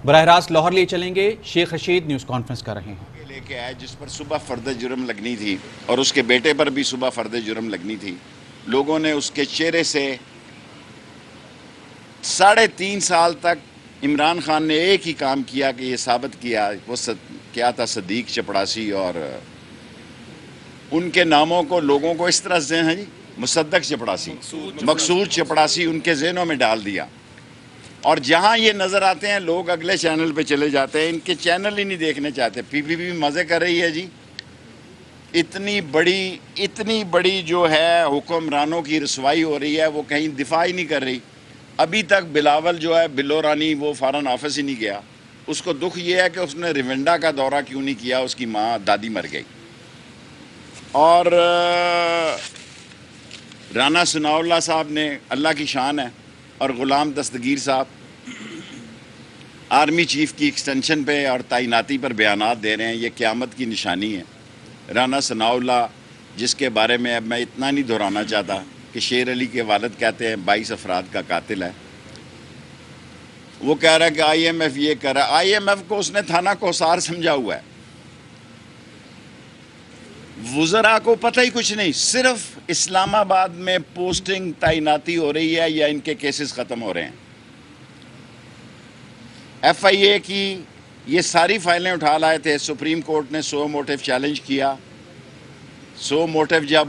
براہ راست لاہور لے چلیں گے، شیخ رشید نیوز کانفرنس کر رہے ہیں۔ لے کے آئے جس پر صبح فرد جرم لگنی تھی اور اس کے بیٹے پر بھی صبح فرد جرم لگنی تھی، لوگوں نے اس کے چہرے سے 3.5 سال تک عمران خان نے ایک ہی کام کیا کہ یہ ثابت کیا، وہ کیا تھا صدیق چپڑاسی، اور ان کے ناموں کو لوگوں کو اس طرح سے ہیں جی مصدق چپڑاسی، مقصود چپڑاسی ان کے ذہنوں میں ڈال دیا، اور جہاں یہ نظر آتے ہیں لوگ اگلے چینل پہ چلے جاتے ہیں، ان کے چینل ہی نہیں دیکھنے چاہتے۔ پی پی پی مزے کر رہی ہے جی، اتنی بڑی جو ہے حکمرانوں کی رسوائی ہو رہی ہے، وہ کہیں دفاع ہی نہیں کر رہی۔ ابھی تک بلاول جو ہے بلو رانی وہ فارن آفس ہی نہیں گیا، اس کو دکھ یہ ہے کہ اس نے ریونڈا کا دورہ کیوں نہیں کیا، اس کی ماں دادی مر گئی۔ اور رانا ثناء اللہ صاحب نے، اللہ کی شان ہے، اور غلام دستگیر صاحب آرمی چیف کی ایکسٹینشن پہ اور تعیناتی پر بیانات دے رہے ہیں، یہ قیامت کی نشانی ہے۔ رانا ثناء اللہ جس کے بارے میں اب میں اتنا نہیں دہرانا چاہتا کہ شیر علی کے والد کہتے ہیں 22 افراد کا قاتل ہے، وہ کہہ رہا ہے کہ آئی ایم ایف یہ کر رہا ہے۔ آئی ایم ایف کو اس نے تھانہ کوثار سمجھا ہوا ہے، وزراء کو پتہ ہی کچھ نہیں، صرف اسلام آباد میں پوسٹنگ تعیناتی ہو رہی ہے یا ان کے کیسز ختم ہو رہے ہیں۔ ایف آئی اے کی یہ ساری فائلیں اٹھا لائے تھے، سپریم کورٹ نے سو موٹیو چیلنج کیا، سو موٹیو جب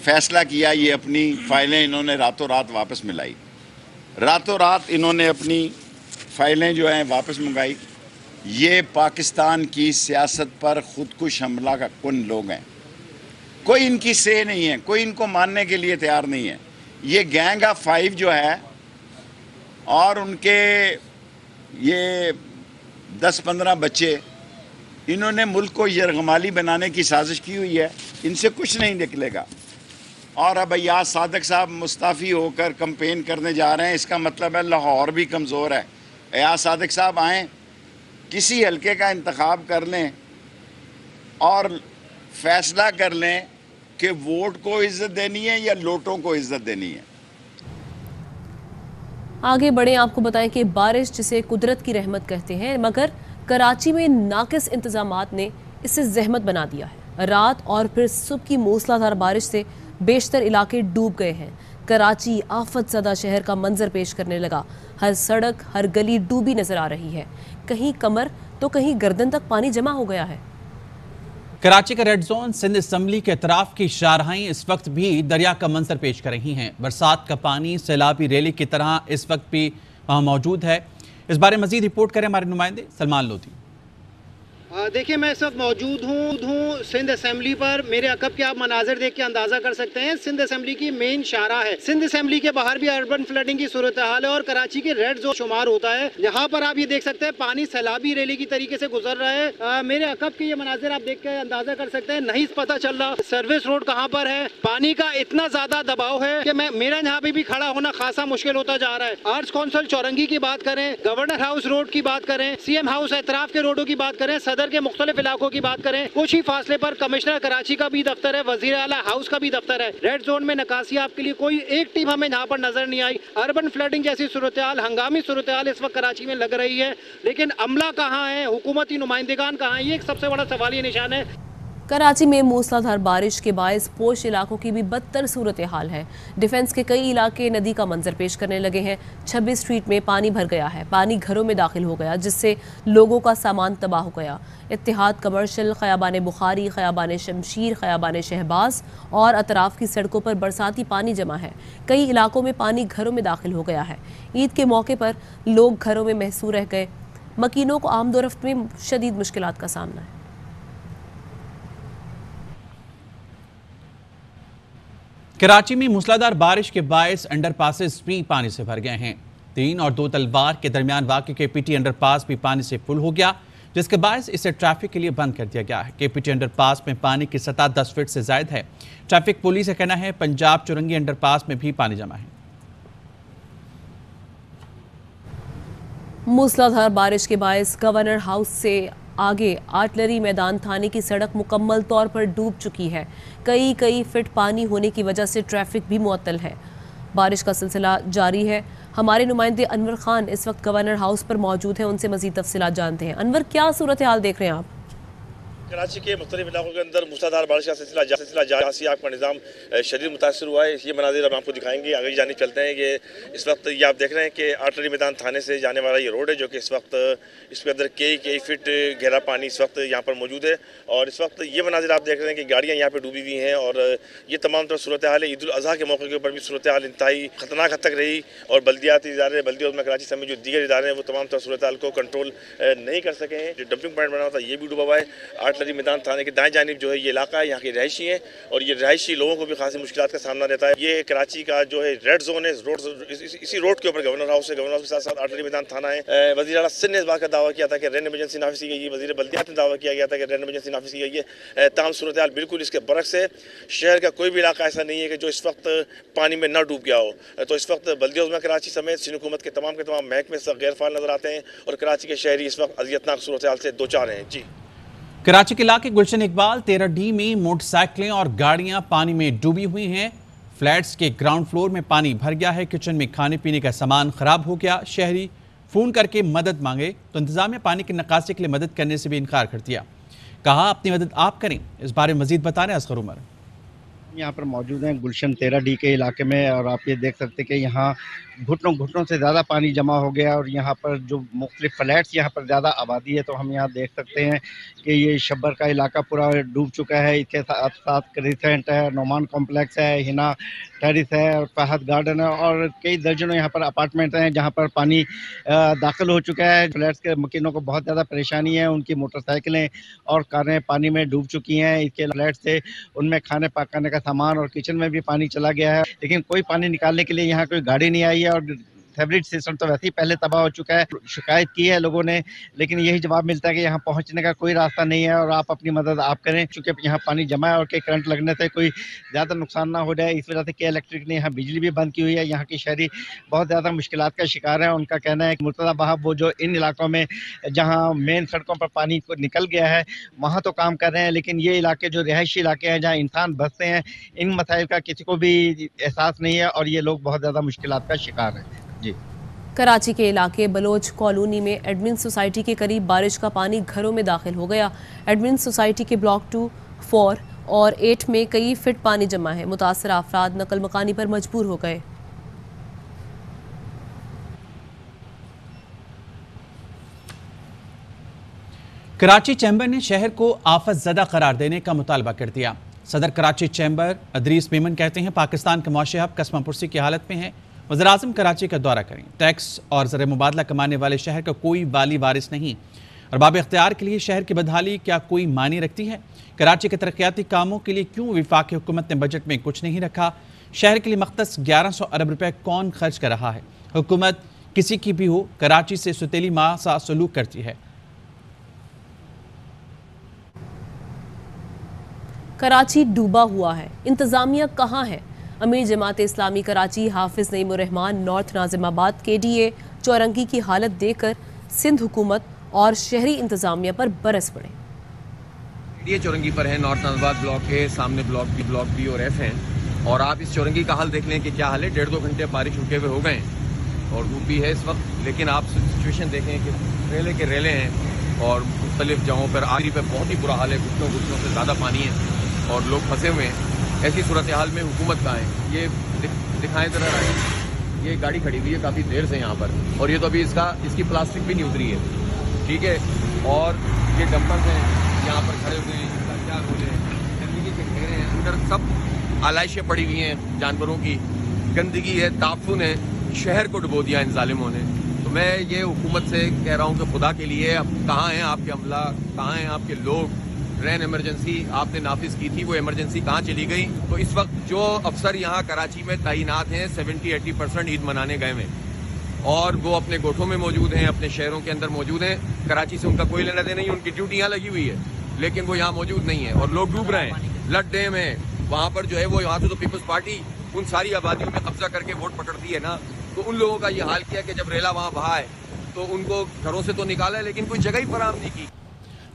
فیصلہ کیا، یہ اپنی فائلیں انہوں نے راتوں رات واپس ملائی، راتوں رات انہوں نے اپنی فائلیں جو ہیں واپس منگائی۔ یہ پاکستان کی سیاست پر خودکش حملہ کا کن لوگ ہیں، کوئی ان کی سے نہیں ہے، کوئی ان کو ماننے کے لیے تیار نہیں ہے۔ یہ گینگ آف 5 جو ہے اور ان کے یہ 10-15 بچے، انہوں نے ملک کو یرغمالی بنانے کی سازش کی ہوئی ہے، ان سے کچھ نہیں نکلے گا۔ اور اب ایاز صادق صاحب مستعفی ہو کر کمپین کرنے جا رہے ہیں، اس کا مطلب ہے لاہور بھی کمزور ہے۔ ایاز صادق صاحب آئیں، کسی حلقے کا انتخاب کر لیں اور فیصلہ کر لیں کہ ووٹ کو عزت دینی ہے یا لوٹوں کو عزت دینی ہے۔ آگے بڑھیں، آپ کو بتائیں کہ بارش جسے قدرت کی رحمت کہتے ہیں، مگر کراچی میں ناقص انتظامات نے اسے زحمت بنا دیا ہے۔ رات اور پھر صبح کی موسلا دھار بارش سے بیشتر علاقے ڈوب گئے ہیں۔ کراچی آفت زدہ شہر کا منظر پیش کرنے لگا، ہر سڑک ہر گلی ڈوبی نظر آ رہی ہے، کہیں کمر تو کہیں گردن تک پانی جمع ہو گیا ہے۔ کراچی کا ریڈ زون سندھ اسمبلی کے اطراف کی شاہراہیں اس وقت بھی دریا کا منظر پیش کر رہی ہیں۔ برسات کا پانی سیلابی ریلی کی طرح اس وقت بھی وہاں موجود ہے۔ اس بارے مزید رپورٹ کریں ہمارے نمائندے سلمان لودھی۔ دیکھیں میں اس وقت موجود ہوں سندھ اسمبلی پر، میرے عقب کے آپ مناظر دیکھ کے اندازہ کر سکتے ہیں، سندھ اسمبلی کی مین شاہراہ ہے۔ سندھ اسمبلی کے باہر بھی اربن فلڈنگ کی صورتحال ہے اور کراچی کے ریڈ زون شمار ہوتا ہے۔ یہاں پر آپ یہ دیکھ سکتے ہیں پانی سیلابی ریلی کی طریقے سے گزر رہا ہے۔ میرے عقب کے یہ مناظر آپ دیکھ کے اندازہ کر سکتے ہیں، نہیں پتہ چل رہا سروس روڈ کہاں پر ہے۔ پانی کا اتنا زیادہ دباؤ ہے کہ میرا یہاں پہ بھی کھڑا ہونا خاصا مشکل ہوتا جا رہا ہے۔ آرٹس کونسل چورنگی کی بات کریں، گورنر ہاؤس روڈ کی بات کریں، سی ایم ہاؤس اطراف کے روڈوں کی بات کریں، صدر کے مختلف علاقوں کی بات کریں، کچھ ہی فاصلے پر کمشنر کراچی کا بھی دفتر ہے، وزیر اعلیٰ ہاؤس کا بھی دفتر ہے۔ ریڈ زون میں نکاسی آپ کے لیے کوئی ایک ٹیم ہمیں یہاں پر نظر نہیں آئی۔ اربن فلڈنگ جیسی صورتحال، ہنگامی صورتحال اس وقت کراچی میں لگ رہی ہے، لیکن عملہ کہاں ہے، حکومتی نمائندگان کہاں ہیں، یہ ایک سب سے بڑا سوالیہ نشان ہے۔ کراچی میں موسلا دھار بارش کے باعث پوش علاقوں کی بھی بدتر صورتحال ہے۔ ڈیفنس کے کئی علاقے ندی کا منظر پیش کرنے لگے ہیں۔ 26 اسٹریٹ میں پانی بھر گیا ہے، پانی گھروں میں داخل ہو گیا جس سے لوگوں کا سامان تباہ ہو گیا۔ اتحاد کمرشل، خیابان بخاری، خیابان شمشیر، خیابان شہباز اور اطراف کی سڑکوں پر برساتی پانی جمع ہے۔ کئی علاقوں میں پانی گھروں میں داخل ہو گیا ہے۔ عید کے موقع پر لوگ گھروں میں محصور رہ گئے۔ مکینوں کو آمد و رفت میں شدید مشکلات کا سامنا ہے۔ کراچی میں موسلادھار بارش کے باعث انڈر پاسز بھی پانی سے بھر گئے ہیں۔ 3 اور 2 تلوار کے درمیان واقع کے پی ٹی انڈر پاس بھی پانی سے فل ہو گیا، جس کے باعث اسے ٹریفک کے لیے بند کر دیا گیا ہے۔ کے پی ٹی انڈر پاس میں پانی کی سطح 10 فٹ سے زائد ہے۔ ٹریفک پولیس کا کہنا ہے پنجاب چورنگی انڈر پاس میں بھی پانی جمع ہے۔ موسلا دھار بارش کے باعث گورنر ہاؤس سے آگے آرٹلری میدان تھانے کی سڑک مکمل طور پر ڈوب چکی ہے۔ کئی فٹ پانی ہونے کی وجہ سے ٹریفک بھی معطل ہے۔ بارش کا سلسلہ جاری ہے. ہمارے نمائندے انور خان اس وقت گورنر ہاؤس پر موجود ہیں, ان سے مزید تفصیلات جانتے ہیں. انور, کیا صورتحال دیکھ رہے ہیں آپ؟ کراچی کے مختلف علاقوں کے اندر موسلادھار بارش کا سلسلہ جاری, آپ کا نظام شدید متاثر ہوا ہے. یہ مناظر اب آپ کو دکھائیں گے. آگے جانب چلتے ہیں کہ اس وقت یہ آپ دیکھ رہے ہیں کہ آرٹلری میدان تھانے سے جانے والا یہ روڈ ہے, جو کہ اس وقت اس کے اندر کئی فٹ گہرا پانی اس وقت یہاں پر موجود ہے. اور اس وقت یہ مناظر آپ دیکھ رہے ہیں کہ گاڑیاں یہاں پہ ڈوبی ہوئی ہیں, اور یہ تمام طرح صورتحال ہے. عید الاضحیٰ کے موقع کے اوپر بھی صورتحال انتہائی خطرناک حد تک رہی, اور بلدیاتی ادارے, بلدیہ عظمیٰ کراچی سمیت جو دیگر ادارے ہیں وہ تمام طرح صورتحال کو کنٹرول نہیں کر سکے ہیں. جو ڈمپنگ پوائنٹ بنا ہوا تھا یہ بھی ڈوبا ہوا ہے. آرٹلری میدان تھانے کے دائیں جانب جو ہے یہ علاقہ ہے, یہاں کے رہائشی ہیں, اور یہ رہائشی لوگوں کو بھی خاصی مشکلات کا سامنا رہتا ہے. یہ کراچی کا جو ہے ریڈ زون ہے. اسی روڈ کے اوپر گورنر ہاؤس ہے, گورنر ہاؤس کے ساتھ ساتھ آرٹلری میدان تھانہ ہے. وزیر اعلیٰ سندھ نے اس بات کا دعویٰ کیا تھا کہ رین ایمرجنسی نافذ کی گئی ہے. وزیر بلدیات نے دعویٰ کیا گیا تھا کہ رین ایمرجنسی نافذ کی گئی ہے. تاہم صورتحال بالکل اس کے برعکس ہے. شہر کا کوئی بھی علاقہ ایسا نہیں ہے کہ جو اس وقت پانی میں نہ ڈوب گیا ہو. تو اس وقت بلدیہ عظمیٰ کراچی سمیت سندھ حکومت کے تمام محکمے اس وقت غیر فعال نظر آتے ہیں, اور کراچی کے شہری اس وقت اذیتناک صورتحال سے دوچار ہیں. جی, کراچی کے علاقے گلشن اقبال 13D میں موٹر سائیکلیں اور گاڑیاں پانی میں ڈوبی ہوئی ہیں. فلیٹس کے گراؤنڈ فلور میں پانی بھر گیا ہے. کچن میں کھانے پینے کا سامان خراب ہو گیا. شہری فون کر کے مدد مانگے تو انتظامیہ پانی کی نکاسی کے لیے مدد کرنے سے بھی انکار کر دیا. کہا اپنی مدد آپ کریں. اس بارے مزید بتا رہے ہیں اصغر عمر. یہاں پر موجود ہیں گلشن 13D کے علاقے میں, اور آپ یہ دیکھ سکتے ہیں کہ یہاں گھٹنوں سے زیادہ پانی جمع ہو گیا, اور یہاں پر جو مختلف فلیٹس یہاں پر زیادہ آبادی ہے, تو ہم یہاں دیکھ سکتے ہیں کہ یہ شبر کا علاقہ پورا ڈوب چکا ہے. اس کے ساتھ کریسنٹ ہے, نعمان کمپلیکس ہے, ہنا ٹیرس ہے, اور فہد گارڈن ہے, اور کئی درجنوں یہاں پر اپارٹمنٹ ہیں جہاں پر پانی داخل ہو چکا ہے. فلیٹس کے مکینوں کو بہت زیادہ پریشانی ہے. ان کی موٹر سائیکلیں اور کاریں پانی میں ڈوب چکی ہیں. اس کے فلیٹ سے ان میں کھانے پکانے کا سامان اور کچن میں بھی پانی چلا گیا ہے, لیکن کوئی پانی نکالنے کے لیے یہاں کوئی گاڑی نہیں آئی ہے. اور فیبرک سسٹم تو ویسے ہی پہلے تباہ ہو چکا ہے. شکایت کی ہے لوگوں نے, لیکن یہی جواب ملتا ہے کہ یہاں پہنچنے کا کوئی راستہ نہیں ہے, اور آپ اپنی مدد آپ کریں, چونکہ یہاں پانی جمع ہے اور کہ کرنٹ لگنے سے کوئی زیادہ نقصان نہ ہو جائے. اس وجہ سے کہ الیکٹرک نے یہاں بجلی بھی بند کی ہوئی ہے. یہاں کے شہری بہت زیادہ مشکلات کا شکار ہیں. ان کا کہنا ہے کہ مرتضیٰ بہاب وہ جو ان علاقوں میں جہاں مین سڑکوں پر پانی نکل گیا ہے وہاں تو کام کر رہے ہیں, لیکن یہ علاقے جو رہائشی علاقے ہیں جہاں انسان بستے ہیں, ان مسائل کا کسی کو بھی احساس نہیں ہے, اور یہ لوگ بہت زیادہ مشکلات کا شکار ہیں. جی, کراچی کے علاقے بلوچ کالونی میں ایڈمن سوسائٹی کے قریب بارش کا پانی گھروں میں داخل ہو گیا. ایڈمن سوسائٹی کے بلاک 2, 4 اور 8 میں کئی فٹ پانی جمع ہے. متاثرہ افراد نقل مکانی پر مجبور ہو گئے. کراچی چیمبر نے شہر کو آفت زدہ قرار دینے کا مطالبہ کر دیا. صدر کراچی چیمبر ادریس میمن کہتے ہیں پاکستان کا معاشی ہب قسمہ پرسی کی حالت میں ہے. وزیراعظم کراچی کا دورہ کریں. ٹیکس اور زر مبادلہ کمانے والے شہر کا کوئی والی وارث نہیں. ارباب اختیار کے لیے شہر کی بدحالی کیا کوئی معنی رکھتی ہے؟ کراچی کے ترقیاتی کاموں کے لیے کیوں وفاقی حکومت نے بجٹ میں کچھ نہیں رکھا؟ شہر کے لیے مختص 1100 ارب روپے کون خرچ کر رہا ہے؟ حکومت کسی کی بھی ہو کراچی سے ستیلی ماں سا سلوک کرتی ہے. کراچی ڈوبا ہوا ہے, انتظامیہ کہاں ہے؟ امیر جماعت اسلامی کراچی حافظ نعیم الرحمان نارتھ ناظم آباد KDA چورنگی کی حالت دیکھ کر سندھ حکومت اور شہری انتظامیہ پر برس پڑے. یہ چورنگی پر ہے, نارتھ ناظم آباد بلاک A, سامنے بلاک B اور F ہیں, اور آپ اس چورنگی کا حال دیکھ لیں کہ کیا حال ہے. 1.5-2 گھنٹے بارش رکے ہوئے ہو گئے ہیں اور ڈوب بھی ہے اس وقت, لیکن آپ سچویشن دیکھیں کہ ریلے کے ریلے ہیں, اور مختلف جگہوں پر آخری پہ بہت ہی برا حال ہے. گھٹنوں سے زیادہ پانی ہے اور لوگ پھنسے ہوئے ہیں. ایسی صورتحال میں حکومت کہاں ہے؟ یہ دکھائیں ذرا. یہ گاڑی کھڑی ہوئی ہے کافی دیر سے یہاں پر, اور یہ تو ابھی اس کی پلاسٹک بھی نہیں اتری ہے, ٹھیک ہے, اور یہ ڈمپرز ہیں یہاں پر کھڑے ہوئے ہیں. کیا بولے, گندگی کے ڈھیر ہیں اندر, سب آلائشیں پڑی ہوئی ہیں جانوروں کی, گندگی ہے, تعفن ہے. شہر کو ڈبو دیا ان ظالموں نے. تو میں یہ حکومت سے کہہ رہا ہوں کہ خدا کے لیے اب کہاں ہیں آپ کے عملہ, کہاں ہیں آپ کے لوگ؟ رین ایمرجنسی آپ نے نافذ کی تھی, وہ ایمرجنسی کہاں چلی گئی؟ تو اس وقت جو افسر یہاں کراچی میں تعینات ہیں 70-80% عید منانے گئے ہیں, اور وہ اپنے گوٹھوں میں موجود ہیں, اپنے شہروں کے اندر موجود ہیں. کراچی سے ان کا کوئی لینا دینا نہیں, ان کی ڈیوٹی یہاں لگی ہوئی ہے, لیکن وہ یہاں موجود نہیں ہے, اور لوگ ڈوب رہے ہیں. لٹ ڈیم ہے وہاں پر جو ہے, وہ یہاں سے تو پیپلز پارٹی ان ساری آبادیوں میں قبضہ کر کے ووٹ پکڑتی ہے نا, تو ان لوگوں کا یہ حال کیا کہ جب ریلا وہاں بہا ہے تو ان کو گھروں سے تو نکالا ہے, لیکن کوئی جگہ ہی فراہم نہیں کی.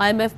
IMF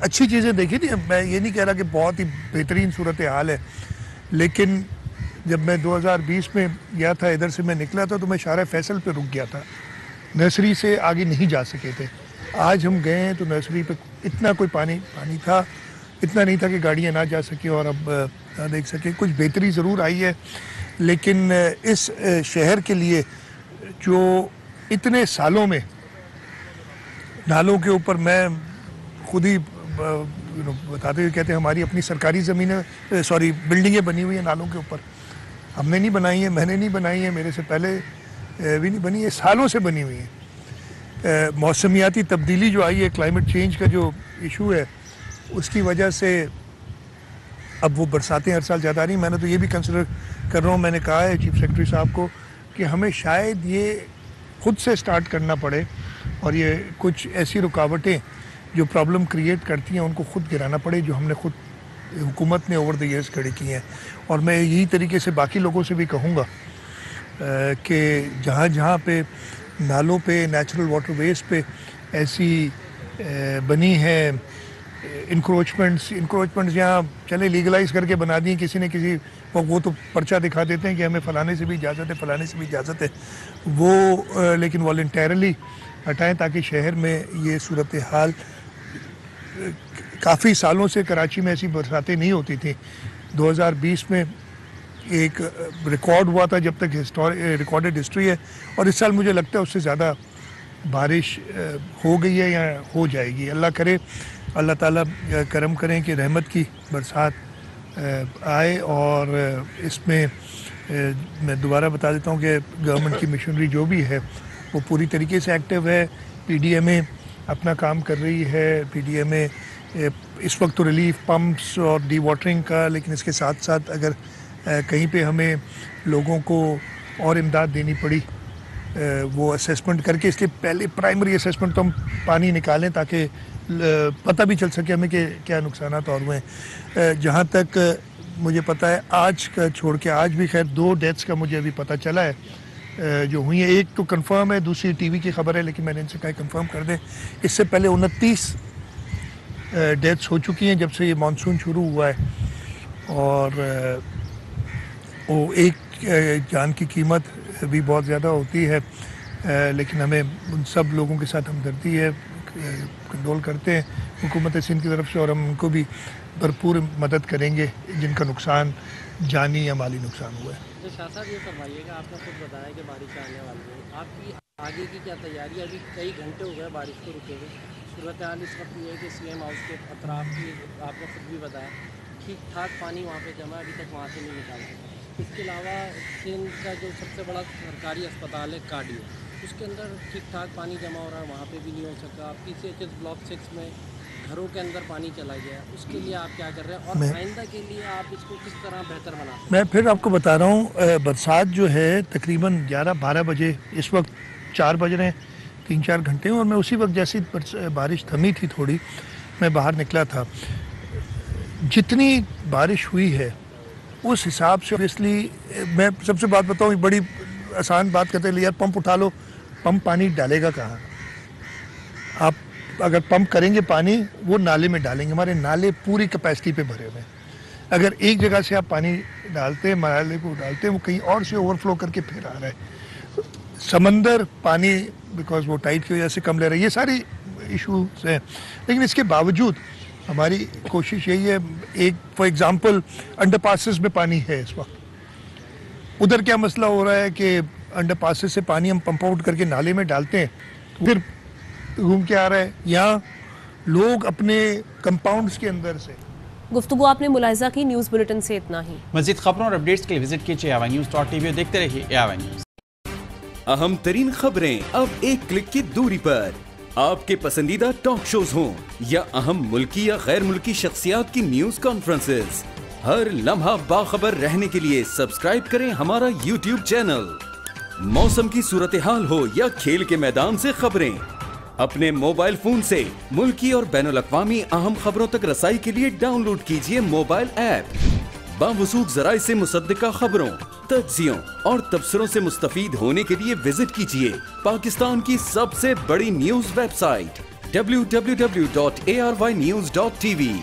اچھی چیزیں دیکھی تھی. میں یہ نہیں کہہ رہا کہ بہت ہی بہترین صورتحال ہے, لیکن جب میں 2020 میں گیا تھا, ادھر سے میں نکلا تھا تو میں شارع فیصل پہ رک گیا تھا, نرسری سے آگے نہیں جا سکے تھے. آج ہم گئے ہیں تو نرسری پہ اتنا کوئی پانی تھا, اتنا نہیں تھا کہ گاڑیاں نہ جا سکیں اور اب نہ دیکھ سکیں. کچھ بہتری ضرور آئی ہے, لیکن اس شہر کے لیے جو اتنے سالوں میں نالوں کے اوپر, میں خود ہی بتاتے ہوئے کہتے ہیں ہماری اپنی سرکاری زمینیں بلڈنگیں بنی ہوئی ہیں نالوں کے اوپر. ہم نے نہیں بنائی ہیں, میں نے نہیں بنائی ہیں, میرے سے پہلے بھی نہیں بنی ہے, سالوں سے بنی ہوئی ہیں. موسمیاتی تبدیلی جو آئی ہے, کلائمیٹ چینج کا جو ایشو ہے, اس کی وجہ سے اب وہ برساتیں ہر سال زیادہ آ رہی ہیں. میں نے تو یہ بھی کنسیڈر کر رہا ہوں, میں نے کہا ہے چیف سیکرٹری صاحب کو کہ ہمیں شاید یہ خود سے سٹارٹ کرنا پڑے اور یہ کچھ ایسی رکاوٹیں جو پرابلم کریٹ کرتی ہیں ان کو خود گرانا پڑے, جو ہم نے خود حکومت نے اوور دی ایئرس کھڑی کی ہیں. اور میں یہی طریقے سے باقی لوگوں سے بھی کہوں گا کہ جہاں جہاں پہ نالوں پہ, نیچرل واٹر ویز پہ ایسی بنی ہیں انکروچمنٹس یہاں چلے لیگلائز کر کے بنا دی کسی نے کسی, وہ تو پرچہ دکھا دیتے ہیں کہ ہمیں فلانے سے بھی اجازت ہے, فلانے سے بھی اجازت ہے, وہ لیکن والنٹیرلی ہٹائیں تاکہ شہر میں یہ صورتحال, کافی سالوں سے کراچی میں ایسی برساتیں نہیں ہوتی تھیں. 2020 میں ایک ریکارڈ ہوا تھا جب تک ریکارڈڈ ہسٹری ہے, اور اس سال مجھے لگتا ہے اس سے زیادہ بارش ہو گئی ہے یا ہو جائے گی. اللہ کرے, اللہ تعالیٰ کرم کریں کہ رحمت کی برسات آئے. اور اس میں میں دوبارہ بتا دیتا ہوں کہ گورنمنٹ کی مشنری جو بھی ہے وہ پوری طریقے سے ایکٹیو ہے. پی ڈی ایم اے اپنا کام کر رہی ہے. پی ڈی ایم اے اس وقت تو ریلیف پمپس اور ڈی واٹرنگ کا, لیکن اس کے ساتھ ساتھ اگر کہیں پہ ہمیں لوگوں کو اور امداد دینی پڑی وہ اسیسمنٹ کر کے, اس لیے پہلے پرائمری اسیسمنٹ تو ہم پانی نکالیں تاکہ پتہ بھی چل سکے ہمیں کہ کیا نقصانات اور ہوئے ہیں. جہاں تک مجھے پتہ ہے, آج کا چھوڑ کے آج بھی خیر 2 ڈیتھس کا مجھے ابھی پتہ چلا ہے جو ہوئی ہیں. ایک تو کنفرم ہے, دوسری ٹی وی کی خبر ہے, لیکن میں نے ان سے کہا کنفرم کر دیں. اس سے پہلے 29 ڈیتھس ہو چکی ہیں جب سے یہ مانسون شروع ہوا ہے, اور وہ ایک جان کی قیمت بھی بہت زیادہ ہوتی ہے. لیکن ہمیں ان سب لوگوں کے ساتھ ہمدردی ہے, کنڈول کرتے ہیں حکومت سندھ کی طرف سے, اور ہم ان کو بھی بھرپور مدد کریں گے جن کا نقصان جانی یا مالی نقصان ہوا ہے. تو شاہ صاحب یہ فرمائیے گا, آپ نے خود بتایا کہ بارش آنے والی ہے, آپ کی آگے کی کیا تیاری ہے؟ ابھی کئی گھنٹے ہو گئے بارش کو رکے ہوئے, صورتحال اس وقت یہ ہے کہ سی ایم ہاؤس کے اطراف کی آپ نے خود بھی بتایا ٹھیک ٹھاک پانی وہاں پہ جمع, ابھی تک وہاں سے نہیں نکالا. اس کے علاوہ سندھ کا جو سب سے بڑا سرکاری اسپتال ہے کارڈیو, اس کے اندر ٹھیک ٹھاک پانی جمع ہو رہا ہے, وہاں پہ بھی نہیں ہو سکا. پی سی ایچ ایس بلاک 6 میں گھروں کے اندر پانی چلا گیا, اس کے لیے آپ کیا کر رہے ہیں, اور آئندہ کے لیے آپ اس کو کس طرح بہتر بنا سکتے ہیں؟ میں پھر آپ کو بتا رہا ہوں, برسات جو ہے تقریباً 11-12 بجے, اس وقت 4 بج رہے ہیں, 3-4 گھنٹے ہوں, اور میں اسی وقت جیسی بارش تھمی تھی تھوڑی, میں باہر نکلا تھا. جتنی بارش ہوئی ہے اس حساب سے, اس لیے میں سب سے بات بتاؤں, بڑی آسان بات کرتے ہیں, یار پمپ اٹھا لو, پمپ پانی ڈالے گا کہاں؟ آپ اگر پمپ کریں گے پانی, وہ نالے میں ڈالیں گے. ہمارے نالے پوری کیپیسٹی پہ بھرے ہوئے ہیں. اگر ایک جگہ سے آپ پانی ڈالتے ہیں, نالے کو ڈالتے ہیں, وہ کہیں اور سے اوور فلو کر کے پھر آ رہا ہے. سمندر پانی بیکاز وہ ٹائٹ کی وجہ سے کم لے رہا ہے. یہ ساری ایشوز ہیں, لیکن اس کے باوجود ہماری کوشش یہی ہے. ایک فار ایگزامپل انڈر پاسز میں پانی ہے اس وقت, ادھر کیا مسئلہ ہو رہا ہے کہ انڈر پاسز سے پانی ہم پمپ آؤٹ کر کے نالے میں ڈالتے ہیں, پھر گھوم کے آ رہا ہے. یہاں لوگ اپنے کمپاؤنڈز کے اندر سے. گفتگو آپ نے ملاحظہ کی. نیوز بلیٹن سے اتنا ہی. مزید خبروں اور اپڈیٹس کے لیے وزٹ کیجیے AWNews.tv, دیکھتے رہیے AWNews. اہم ترین خبریں اب ایک کلک کی دوری پر. آپ کے پسندیدہ ٹاک شوز ہوں یا اہم ملکی یا غیر ملکی شخصیات کی نیوز کانفرنسز, ہر لمحہ باخبر رہنے کے لیے سبسکرائب کریں ہمارا YouTube چینل. موسم کی صورتحال ہو یا کھیل کے میدان سے خبریں, اپنے موبائل فون سے ملکی اور بین الاقوامی اہم خبروں تک رسائی کے لیے ڈاؤن لوڈ کیجیے موبائل ایپ. باوثوق ذرائع سے مصدقہ خبروں, تجزیوں اور تبصروں سے مستفید ہونے کے لیے وزٹ کیجیے پاکستان کی سب سے بڑی نیوز ویب سائٹ www.arYnews.tv।